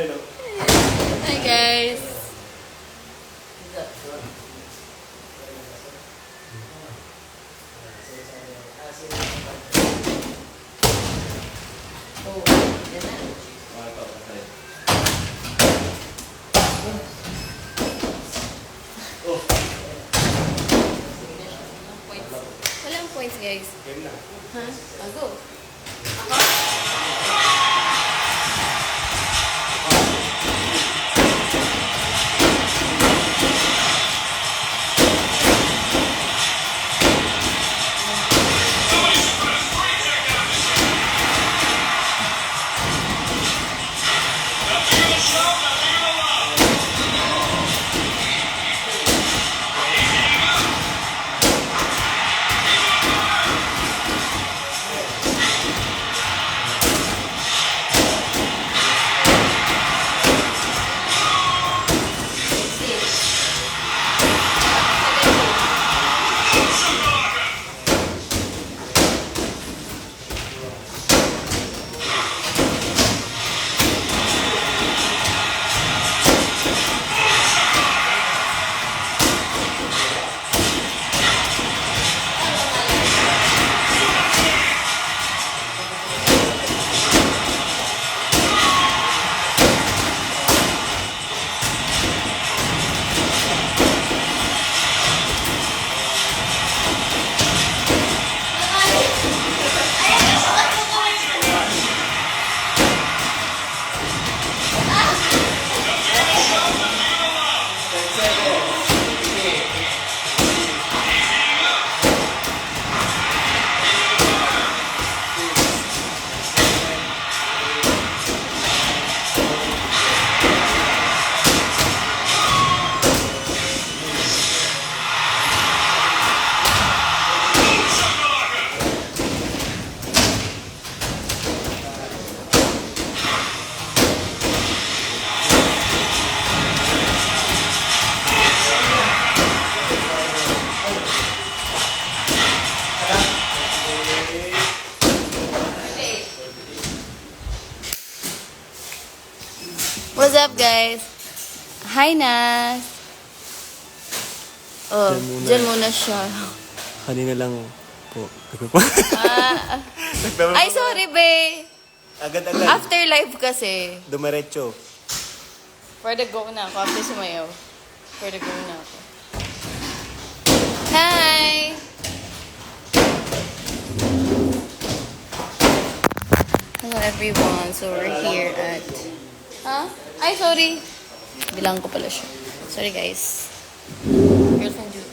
Hi guys. Oh, yan na. Walang points guys. Ha? I'll go. What's up guys? Hi Nas. Oh, dyan muna siya. Kanina lang po. Ay, sorry be. Agad-agad. After live kasi. Dumiretso. Pwede go na ako. After sumayaw. Pwede go na ako. Hi! Hello everyone. So we're here at... Huh? Ay, sorry. Bilang ko pala siya. Sorry guys. Girlfriend duties.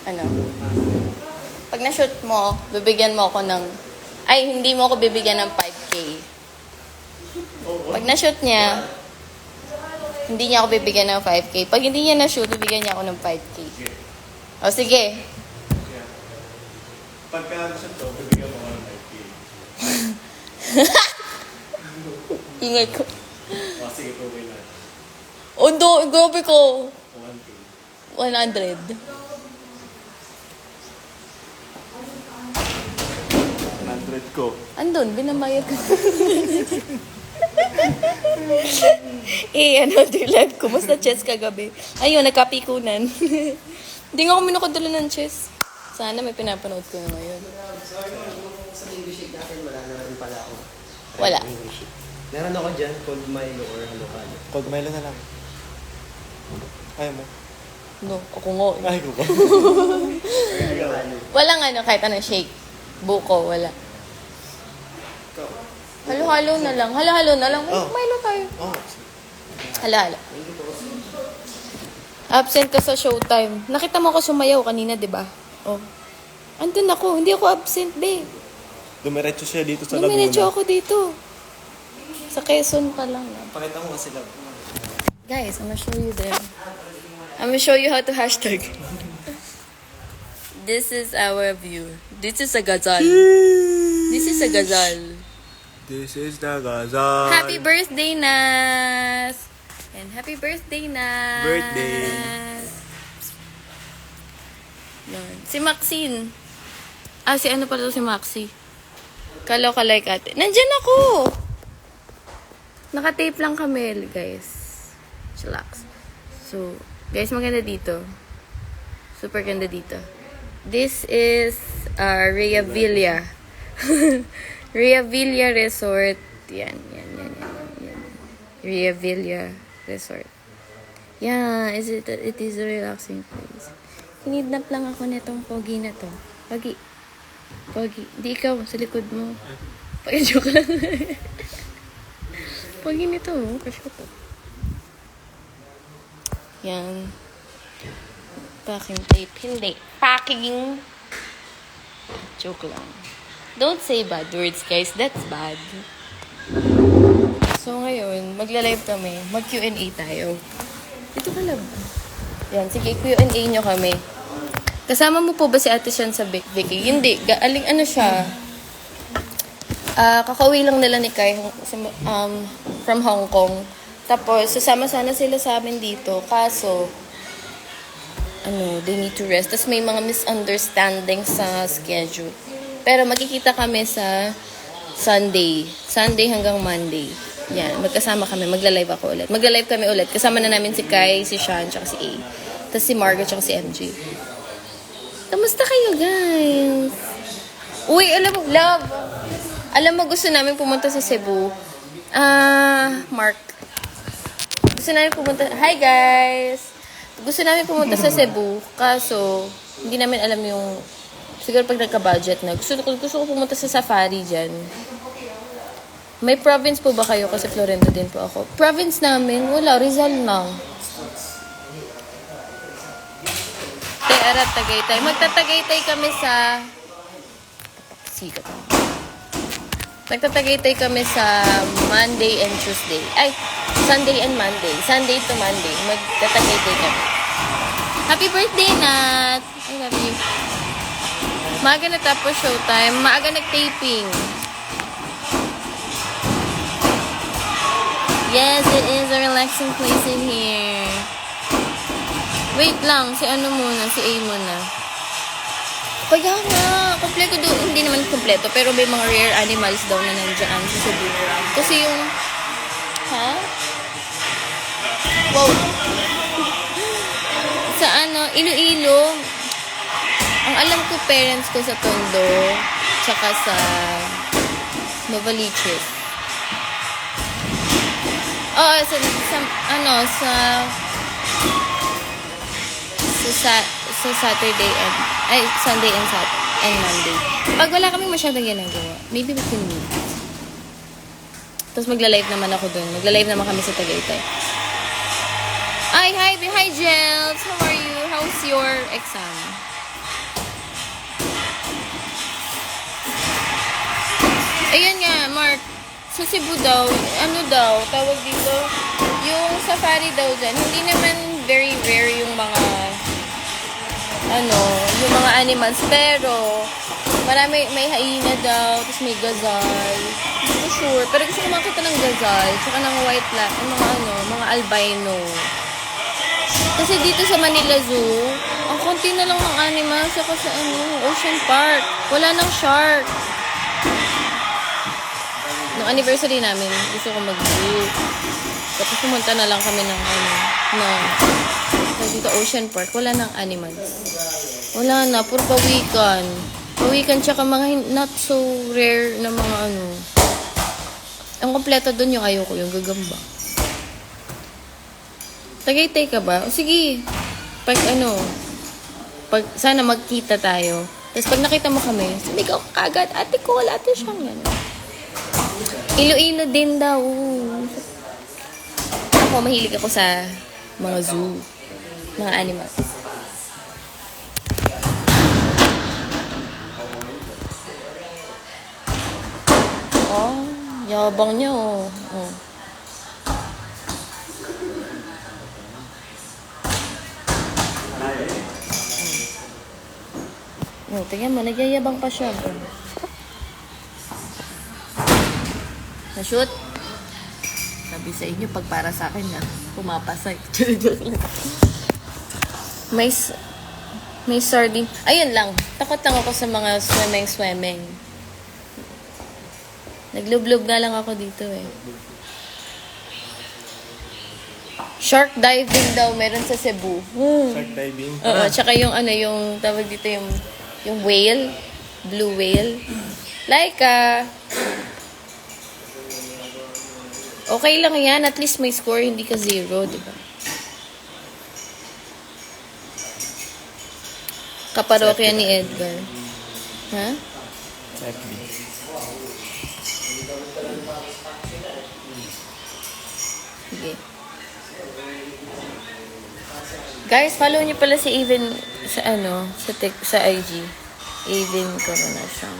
Ano? Pag na-shoot mo, bibigyan mo ako ng... Ay, hindi mo ako bibigyan ng 5K. Pag na-shoot niya, hindi niya ako bibigyan ng 5K. Pag hindi niya na-shoot, bibigyan niya ako ng 5K. O, sige. Pagka gusto to, bibigyan mo ko ng 5K. Ingay ko. O, sige, okay lang. Ondo, grabe ko. 1K. 100. 100 ko. Andun, binamayad ko. Ano, live ko. Basta chess kagabi. Ayun, nagkapikunan. Hindi nga ako minakadala ng chess. Sana may pinapanood ko na ngayon. Sa English sheet natin, wala na rin pala ako. Wala. English sheet. Meron ako dyan, cold Milo or halo-halo. Cold Milo na lang. Ayaw mo? No, ako nga. Ay, ko ba? Halo-halo. Walang ano, kahit anong shake. Buko, wala. Halo-halo na lang. Halo-halo na lang. Oh. Milo tayo. Oh, Halo-halo. Absent ka sa showtime. Nakita mo ako sumayaw kanina, di ba? Oh. Andun ako. Hindi ako absent, be. dumiretso siya dito sa Laguna. Dumiretso ako dito. Sa Quezon pa lang. Pakita mo kasi lang. Guys, I'm gonna show you them. I'm gonna show you how to hashtag. This is our view. This is a gazal. This is a gazal. This is the Gazal. Happy birthday, Nas! And happy birthday, Nas! Birthday. Yan. Si Maxine. Si ano pala to si Maxi? Kalaw ka like ate. Nandyan ako! Naka-tape lang kami, guys. Chillax. So, guys, maganda dito. Super ganda dito. This is Rhea Villa. Rhea Villa Resort. Yan. Rhea Villa Resort. Yeah, it is a relaxing place. Kinidnap lang ako nitong pogi na to. Pogi. Di ikaw, sa likod mo. Pag-joke lang. Pogi nito, kasi ko. Yan. Packing tape. Hindi. Packing. Joke lang. Don't say bad words, guys. That's bad. So, ngayon, magla-live kami. Mag-Q&A tayo. Dito ka lang. Yan, sige, Q&A nyo kami. Kasama mo po ba si Ate Sean sa Vicky? Hindi. Ano siya? Kakauwi lang nila ni Kai from Hong Kong. Tapos, sasama sana sila sa amin dito. Kaso, they need to rest. Tapos may mga misunderstanding sa schedule. Pero magkikita kami sa Sunday. Sunday hanggang Monday. Yan, magkasama kami. Magla-live ako ulit. Magla-live kami ulit. Kasama na namin si Kai, si Sean, tsaka si A. Tapos si Margaret, tsaka si MJ. Kamusta kayo, guys? Uy, alam mo, love. Alam mo, gusto namin pumunta sa Cebu. Mark. Gusto namin pumunta. Hi, guys. Gusto namin pumunta sa Cebu. Kaso, hindi namin alam yung... Siguro pag nagka-budget na. Gusto ko pumunta sa safari dyan. May province po ba kayo? Kasi Florento din po ako. Province namin, wala. Rizal lang. Arat, Tagaytay. Magtatagaytay kami sa... Sikat. Magtatagaytay kami sa Monday and Tuesday. Ay, Sunday and Monday. Sunday to Monday. Magtatagaytay kami. Happy birthday, Nat! I love you. Maaga natapos showtime. Maaga nag-taping. Yes, it is a relaxing place in here. Wait lang, si ano muna, si A muna. Kaya nga, kompleto doon. Hindi naman kompleto, pero may mga rare animals daw na nandiyan sa Cebu. Kasi yung... Ha? Wow. Sa ano, Iloilo, ang alam ko parents ko sa Tondo, tsaka sa Novaliches. Sa Saturday and Sunday and Monday. Pag wala kaming masyadong ginagawa, maybe we can meet. Tapos magla-live naman ako dun. Magla-live naman kami sa Tagaytay. Hi, Jels! How are you? How's your exam? Ayan nga, Mark. Sa Cebu daw, ano daw, tawag dito, yung safari daw dyan, hindi naman very rare yung mga, yung mga animals. Pero, marami, may hyena daw, tapos may gazelle. Hindi ko sure. Pero gusto ko makita ng gazelle, tsaka ng white black, yung mga mga albino. Kasi dito sa Manila Zoo, ang konti na lang ng animals, saka sa Ocean Park. Wala nang shark. Nung anniversary namin, gusto ko mag-zoo. Tapos pumunta na lang kami ng dito Ocean Park. Wala nang animals. Wala na, puro pawikan. Pawikan tsaka mga not so rare na mga Ang kompleto doon yung ayoko, yung gagamba. Tagaytay ka ba? O sige. Pag sana magkita tayo. Tapos pag nakita mo kami, sumigaw ka agad, ate ko, wala ate siyang gano'n. Iloilo din daw. Ako, mahilig ako sa mga zoo. Mga animals. Oh, yabang niya oh. Oh, tingnan mo, nagyayabang pa siya. Na-shoot. Sabi sa inyo, pag para sa akin na, pumapasay. may sardine. Ayun lang. Takot lang ako sa mga swimming. Naglublob nga lang ako dito eh. Shark diving daw meron sa Cebu. Shark diving. Oo, tsaka yung yung tawag dito yung whale, blue whale. Like okay lang yan, at least may score, hindi ka 0, di ba? Kaparokya ni Edgar. Ha? Exactly. Sige. Guys, follow niyo pala si Even sa IG. Even Coronation.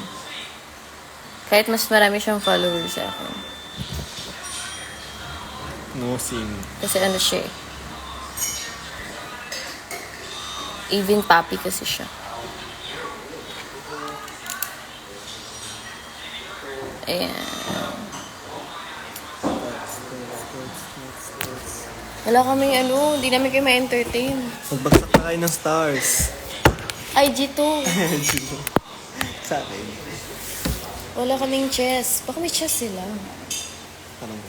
Kahit mas marami siyang followers sa akin. No sim. Kasi siya eh. Even papi kasi siya. Ayan. Wala kaming hindi namin kayo ma-entertain. Magbagsak na kayo ng stars. IG2. Sa akin. Wala kaming chess. Baka may chess sila. Tanong mo.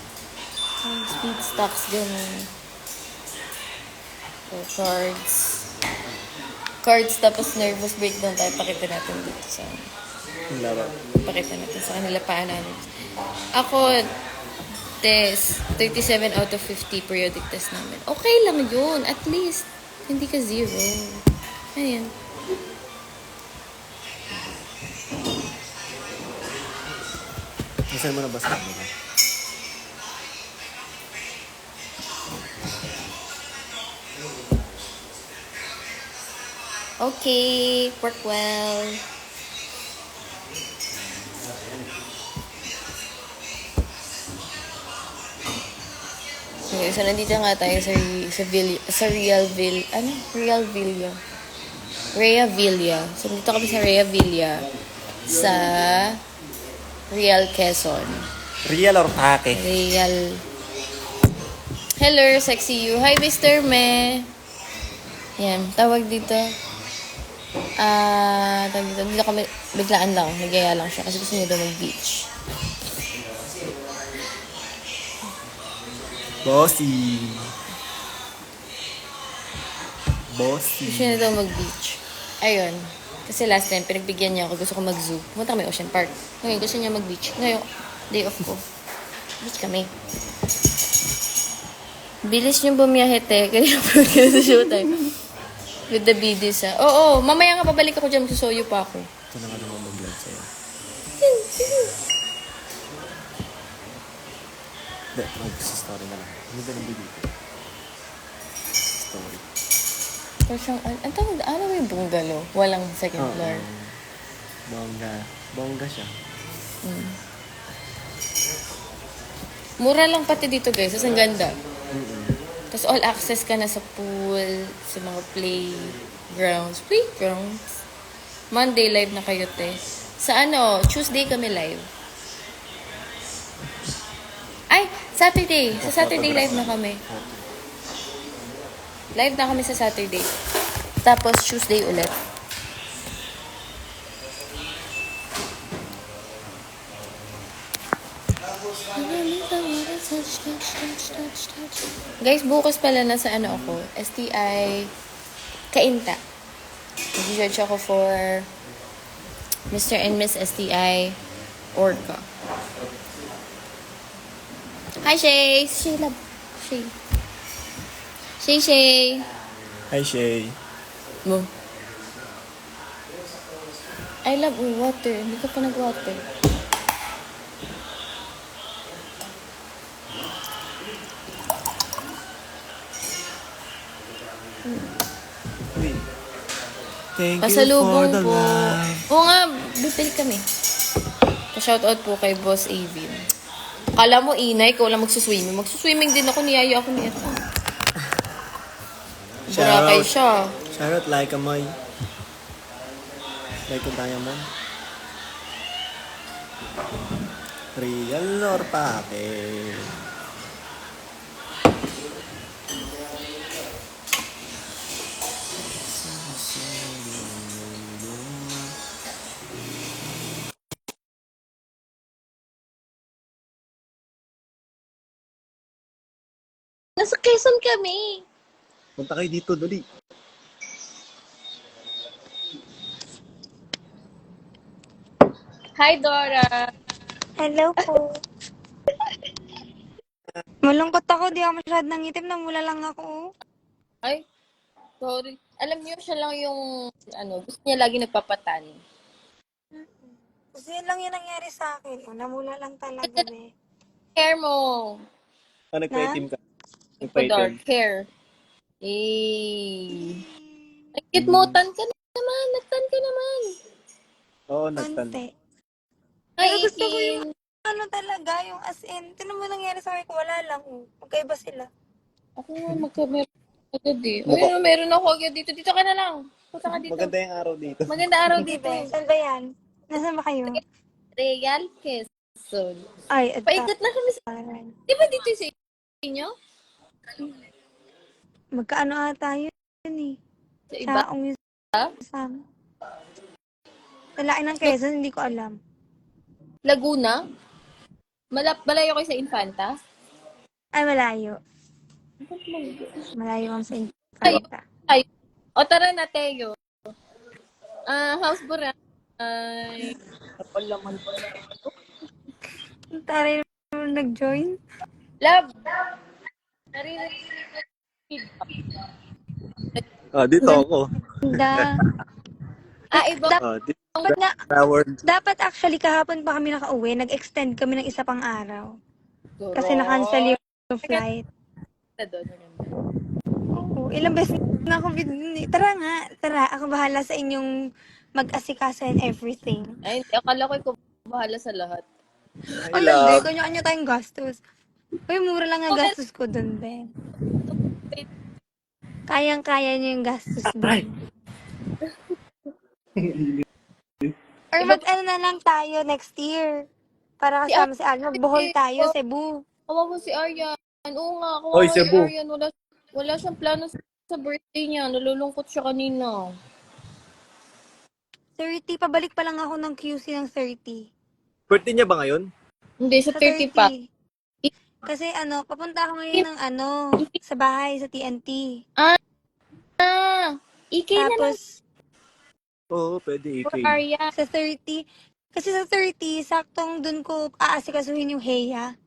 Speed stocks, gano'n. So, cards, tapos nervous breakdown tayo. Pakita natin dito sa Yung laro. pakita natin sa kanila paano. Ako, test, 37 out of 50 periodic test namin. Okay lang yun. At least, hindi ka 0. Ayan. Saan mo na basta mo ba? Okay, work well. Okay, so nandito nga tayo sa Real Villa. Rhea Villa. So nandito kami sa Rhea Villa sa Real Quezon. Real or take? Real. Hello, sexy you. Hi, Mr. Me. Yan, tawag dito. Dito kami, biglaan lang, nagaya lang siya kasi gusto niya daw mag-beach. Bossy. Gusto niya daw mag-beach. Ayun. Kasi last time, pinagbigyan niya ako, gusto ko mag-zoo. Pumunta kami Ocean Park. Ngayon, gusto niya mag-beach. Ngayon, day off ko. Beach kami. Bilis niyong bumiyahe, te. Kaya po sa showtime. With the BDs, ha. Oo, mamaya nga pabalik ako dyan. Magsusoyo pa ako. Ito na nga naman mag-vlog sa'yo. Hindi, mag-story na lang. Hindi ba nang bibig? Story. Pero siyang, ang tawag, ano yung bungalow? Walang second floor. Bongga. Bongga siya. Mura lang pati dito guys. Tapos ang ganda. Tapos all access ka na sa pool, sa mga playgrounds. Playgrounds? Monday live na kayo, te. Sa ano, Tuesday kami live. Ay, Saturday. Sa Saturday live na kami. Live na kami sa Saturday. Tapos Tuesday ulit. Guys, bukas pala nasa ano ako, STI Kainta. Mag-judge ako for Mr. and Miss STI Orca. Hi, Shay! Shay, love. Shay. Shay, Shay. Hi, Shay. Mo. I love water. Hindi ka pa nag-water. Thank you for Pasalubong the po. life. Oo nga, bibili kami. Pa-shoutout po kay Boss Avin. Kala mo, Inay, ikaw lang magsuswimming. Magsuswimming din ako, niyaya ako ni Eto. Burakay siya. Shoutout like a moy. Like a diamond. Real or pake? Nasa Quezon kami. Punta kayo dito, dali. Hi, Dora. Hello po. Malungkot ako, di ako masyad nangitim, namula lang ako. Ay, sorry. Alam niyo, siya lang yung, gusto niya lagi nagpapatan. Kasi yun lang yung nangyari sa akin. Oh, namula lang talaga, be. Hair mo. Ah, nagpa-itim ka. Ito, dark Nagpa-itim. hair. Eh. Ay, cute mo, tan ka naman. Nagtan ka naman. Oo, nagtan. Konti. Ay, Pero gusto ko Ikin. yung ano talaga, yung as in. Tinan mo nangyari sa akin ko, wala lang. Oh. Magkaiba sila. Ako nga magka-meron agad eh. Mukha- Uy, meron ako agad dito. Dito ka na lang. Punta ka dito. Maganda yung araw dito. Maganda araw Hindi, dito. be. Saan ba yan? Nasaan ba kayo? Real Quezon. Ay, at Paikot na kami sa... Di ba dito sa inyo? magkaano ata yun eh. Sa iba? Saong yung Ha? sam. Talain ng Quezon, hindi ko alam. Laguna? Malayo kayo sa Infanta? Ay, malayo. Malayo ang sa Ay, Infanta. ay. O tara na, Teo. House Buran. Ay. Kapal naman po. Taray naman nag-join. Love. Naririnig ko feedback. Ah, dito ako. Da. Iba. Ah, dito. Dapat nga, Howard. dapat actually kahapon pa kami nakauwi, nag-extend kami ng isa pang araw. Kasi na-cancel yung flight. Doon. Oo, ilang beses na ako tara nga, tara, ako bahala sa inyong mag-asikaso and everything. Ay, hindi. Akala ko ikaw bahala sa lahat. Hi, Ay, hindi, love. kanya-kanya tayong gastos. Uy, mura lang ang gastos ko dun, Ben. Kayang-kaya niyo yung gastos dun. Or mag-ano na lang tayo next year. Para kasama si Al. Mag-Bohol tayo, Cebu. Kawawa si Aryan. Oo nga, Hoy, kawawa si Cebu. Aryan. Wala siyang plano sa birthday niya. Nalulungkot siya kanina. 30, pabalik pa lang ako ng QC ng 30. Birthday niya ba ngayon? Hindi, sa Sa 30 pa. Kasi papunta ako ngayon ng sa bahay, sa TNT. EK na lang Tapos, Oo, pwede for EK. Aryan. sa 30, kasi sa 30, saktong dun ko aasikasuhin yung Heya.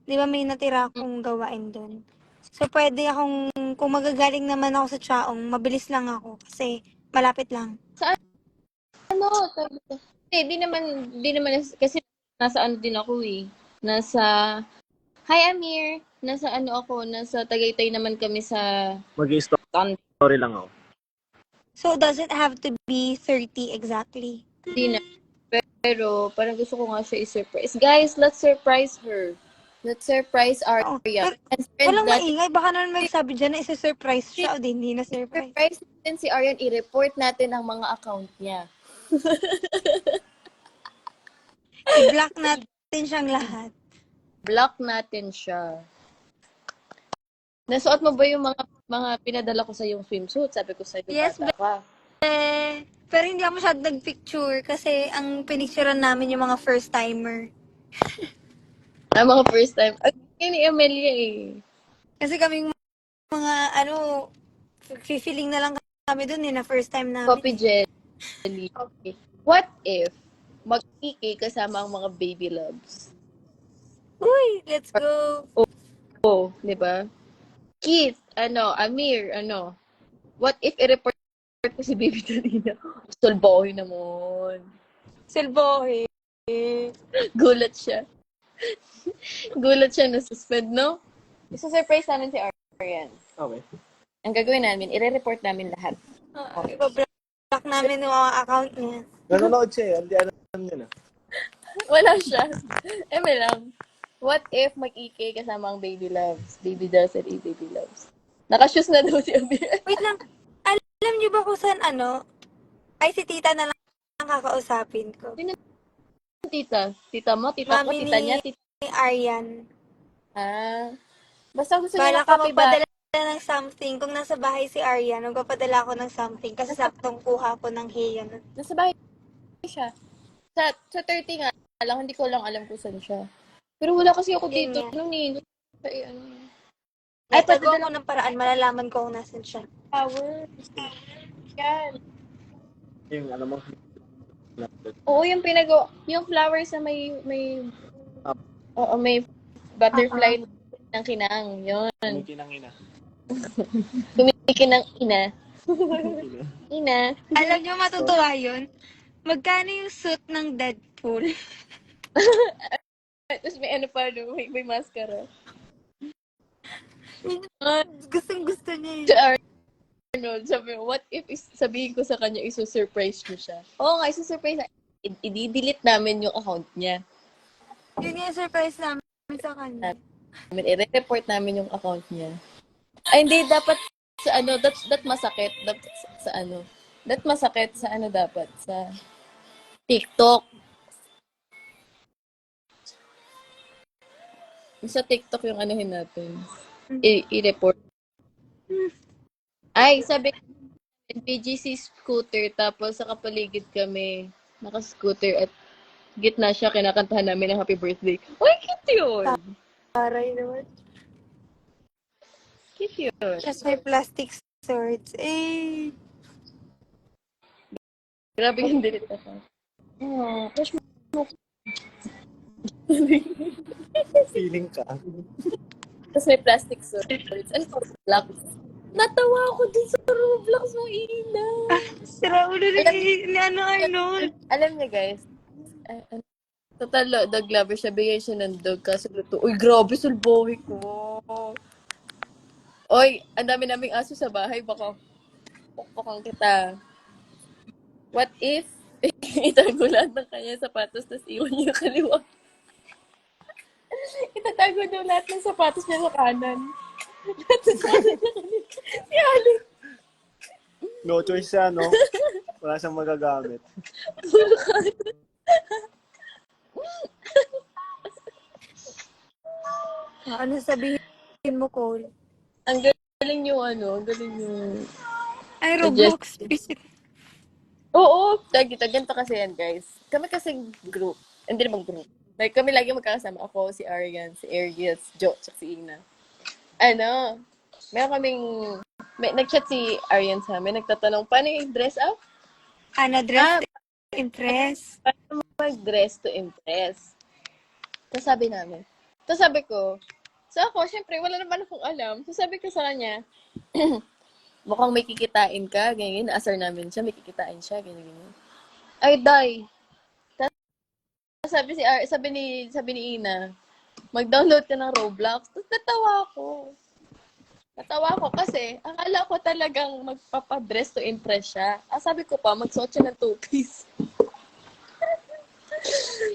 Di ba may natira akong gawain dun. So, pwede akong, kung magagaling naman ako sa Chaong, mabilis lang ako. Kasi, malapit lang. Ano? Sabi ko. Di naman, kasi nasa ano din ako eh. Hi Amir! Nasa Tagaytay naman kami sa Mag-i-story lang ako. So, does it have to be 30 exactly? Hindi na. Pero, parang gusto ko nga siya i-surprise. Guys, let's surprise her. Let's surprise Oo. Arya. Pero, And friend walang natin, maingay. Baka naman may sabi dyan na isa-surprise siya o di hindi na surprise. surprise natin si Aryan, i-report natin ang mga account niya. I-block natin siyang lahat. Block natin siya. Nasuot mo ba yung mga pinadala ko sa yung swimsuit? Sabi ko sa iyo, Yes, bata ka. Pero hindi ako masyadong nag-picture kasi ang pinicturean namin yung mga first-timer. Ang mga first time. Ay, yun ni Amelia eh. Kasi kaming mga, feeling na lang kami dun na first time namin. Coffee jelly. What if mag-iki kasama ang mga baby loves? Uy, let's go. Oh, di ba? Keith, Amir, what if i-report ko si Baby Talina? Sulboy naman. Silbohe. Gulat siya. Gulat siya na suspend, no? Isa-surprise namin si Arian. Okay. Ang gagawin namin, i-report namin lahat. Ipa-block namin yung mga account niya. Nanonood siya eh. Hindi alam niya na. Wala siya. Eme lang. What if mag-iki kasama ang baby loves? Baby does and baby loves. Nakashoes na daw si Amir. Wait lang. Alam niyo ba kung saan Ay, si tita na lang ang kakausapin ko. Tita? Tita mo? Tita ko? Mami Tita niya? ni Aryan. Basta gusto niya Bala ng ka kape ba? magpadala ng something. Kung nasa bahay si Aryan, magpapadala ako ng something. Kasi saktong kuha ko ng Heya. Nasa bahay siya. Sa 30 nga lang, hindi ko lang alam kung saan siya. Pero wala kasi ako Yun dito. nga. Ay, Ay, tago padala ko ng paraan. Malalaman ko kung nasan siya. flowers. Yan. Yung ano mo. Oo, yung yung flowers na may butterfly ng kinang. Yun. Kinangina. Kumikinang ina. Ina. Alam niyo, matutuwa yun? Magkano yung suit ng Deadpool? Tapos may may mascara. Gustong gusto niya yun. Si Arnold, sabi, what if sabihin ko sa kanya, iso-surprise ko siya? Oo nga, iso-surprise na. I-delete namin yung account niya. Yun yung surprise namin sa kanya. I-report namin yung account niya. Ay, hindi, dapat sa that masakit. Dapat sa that masakit sa dapat, sa TikTok. Sa TikTok yung anuhin natin. I-report. Ay, sabi BGC scooter, tapos sa kapaligid kami, naka-scooter at gitna siya, kinakantahan namin ng happy birthday. Uy, cute yun! Aray naman. Cute yun. Just may plastic swords. Eh. Grabe yung delete ako. Crush mo. Feeling ka. Tapos may plastic swords. Ano po? Roblox. Natawa ako dun sa Roblox mo, Ina. Sira ulo ni Arnold. Alam niya, guys, total dog lover siya. Bigay siya ng dog kasi luto. Uy, grabe, sulbohi ko. Oy, ang dami naming aso sa bahay. Baka pukpukan kita. What if itago lahat ng kanya sapatos tapos iwan niya kaliwa? Itatago daw lahat ng sapatos niya sa kanan. Si Ali. No choice siya, no? Wala siyang magagamit. Ano sabihin mo, Cole? Ang galing yung ang galing yung... Ay, Roblox. Oo, ganito kasi yan, guys. Kami kasi group. Hindi naman group. Like, kami lagi magkakasama. Ako, si Arian, si Arias, Jo, tsaka si Ina. Meron kaming... nag-chat si Arian sa amin, nagtatanong, paano yung dress up? Dress to impress. Paano mag-dress to impress? Tapos sabi ko, so ako, syempre, wala naman akong alam. So sabi ko sa kanya, mukhang may kikitain ka, ganyan, naasar namin siya, may kikitain siya, ganyan. Ay, day. Tapos sabi ni Ina, mag-download ka ng Roblox. Tapos natawa ako kasi akala ko talagang magpapadress to impress siya. Sabi ko pa, magsuot siya ng two-piece.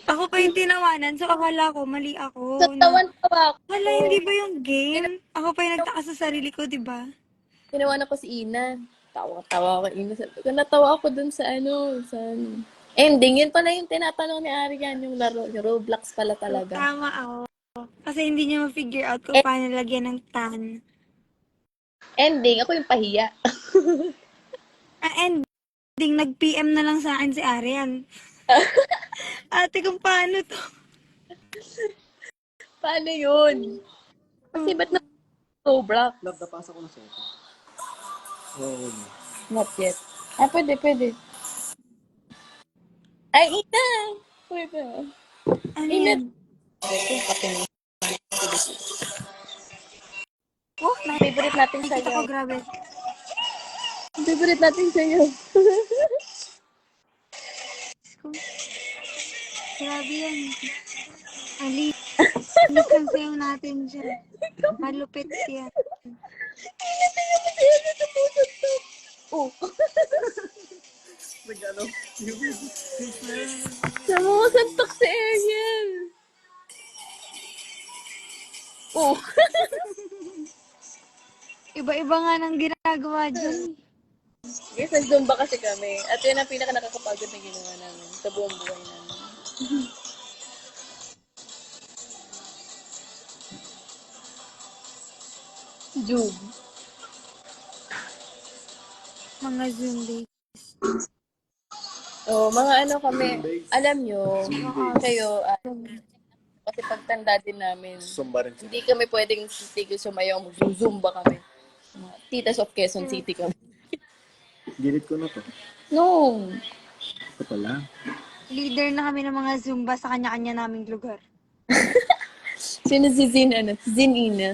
Ako pa yung tinawanan, so akala ko, mali Sa ako. Na, tawan-tawa wala, ako. hindi ba yung game? Ako pa yung nagtaka sa sarili ko, di ba? Tinawanan ko si Ina. Tawa-tawa ako, Ina. Sabi ko, natawa ako dun sa sa ending. Yun pala yung tinatanong ni Arian, yung laro, yung Roblox pala talaga. Tama ako. Kasi hindi niya ma-figure out kung Eh, paano lagyan ng tan. ending, ako yung pahiya. Ang ending, nag-PM na lang sa akin si Arian. Ate, kung paano to? Paano yun? Kasi ba't na Roblox? Love, napasa ko na sa ito. Oo. Not yet. Pwede. Ay, Ina! Pwede. Ano Ina! yan? Oh, Favorite natin nakikita ko, sa'yo. grabe. Favorite natin sa'yo. Grabe yan. Ang linis ang sayo natin dyan. Malupit yan. Oh, Nag-ano? namamasantok si Ariel. Oh, Iba-iba nga nang ginagawa dyan. guys, nag-zumba kasi kami. At yun ang pinaka nakakapagod na ginawa namin sa buong buhay namin. Jube. Mga zombie. Oh, mga ano kami, alam nyo, kayo, kasi pagtanda din namin, Sumba rin siya. hindi kami pwedeng titigil sumayaw, mag-zumba kami. Mga Titas of Quezon City kami. Gilid ko na to. No. Ito pala. Leader na kami ng mga Zumba sa kanya-kanya naming lugar. Sino si Zin, Si Zin Ina.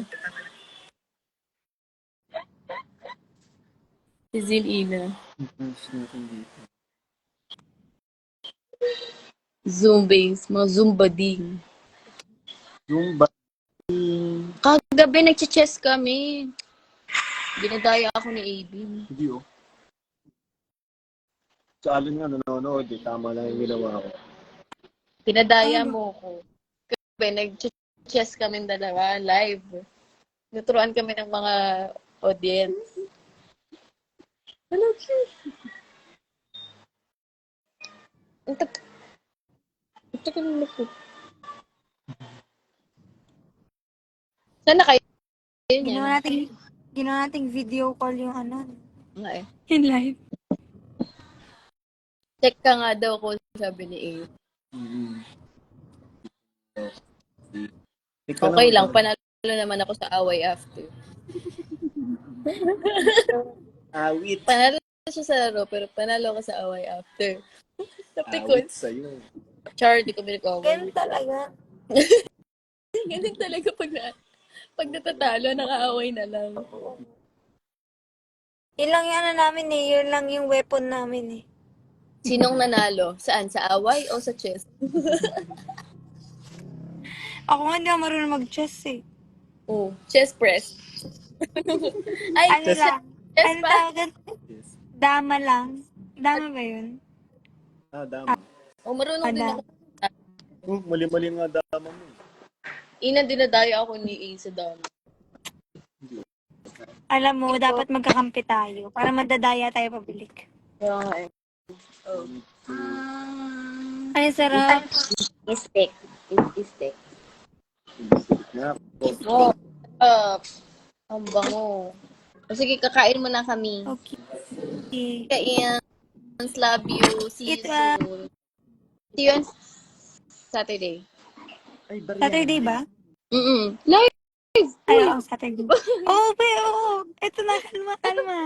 Si Zin Ina. Post natin dito. Zumbays, mga Zumba ding. Zumba. Kagabi, nag-chess kami. Dinadaya ako ni AB. Hindi oh. Sa alin nga nanonood eh. Tama lang yung ginawa ko. Dinadaya mo ko. Kagabi, nag-chess kami dalawa, live. Naturuan kami ng mga audience. Ano cute? Ang tagal mo ko. Sana kayo Ginawa niyan? nating video call yung ano. Nga eh. In live. Check ka nga daw ko, sabi ni A. Mm-hmm. Okay lang, panalo naman ako sa away after. Awit. Panalo siya sa laro, pero panalo ako sa away after. Sabi ko, Awit sa'yo. Char, di ko binag-away. Ganun talaga. Ganun talaga pag natatalo, naka-away na lang. Yun lang yung ano namin eh. Yun lang yung weapon namin eh. Sinong nanalo? Saan? Sa away o sa chess? Ako nga hindi ako marunong mag-chess eh. Oh, chess press. Ay, Ano lang? chess Ano pa. tawagan? Yes. Dama lang. Dama ba yun? Dama. Oh, marunong din ako. Mali-mali nga dama mo. Ina, dinadaya ako ni A sa dami. Alam mo, dapat magkakampi tayo para madadaya tayo pabilik. Kaya nga eh. Oh. Ay, sarap. Istek. Istek. Na. Oh, ang bango. O sige, kakain mo na kami. Okay. Kain. Love you. See you It was- soon. See you on Saturday. Ay, bariya. Saturday ba? Live! Ay, oo, Saturday. Oo, be, oo. Ito na, kalma.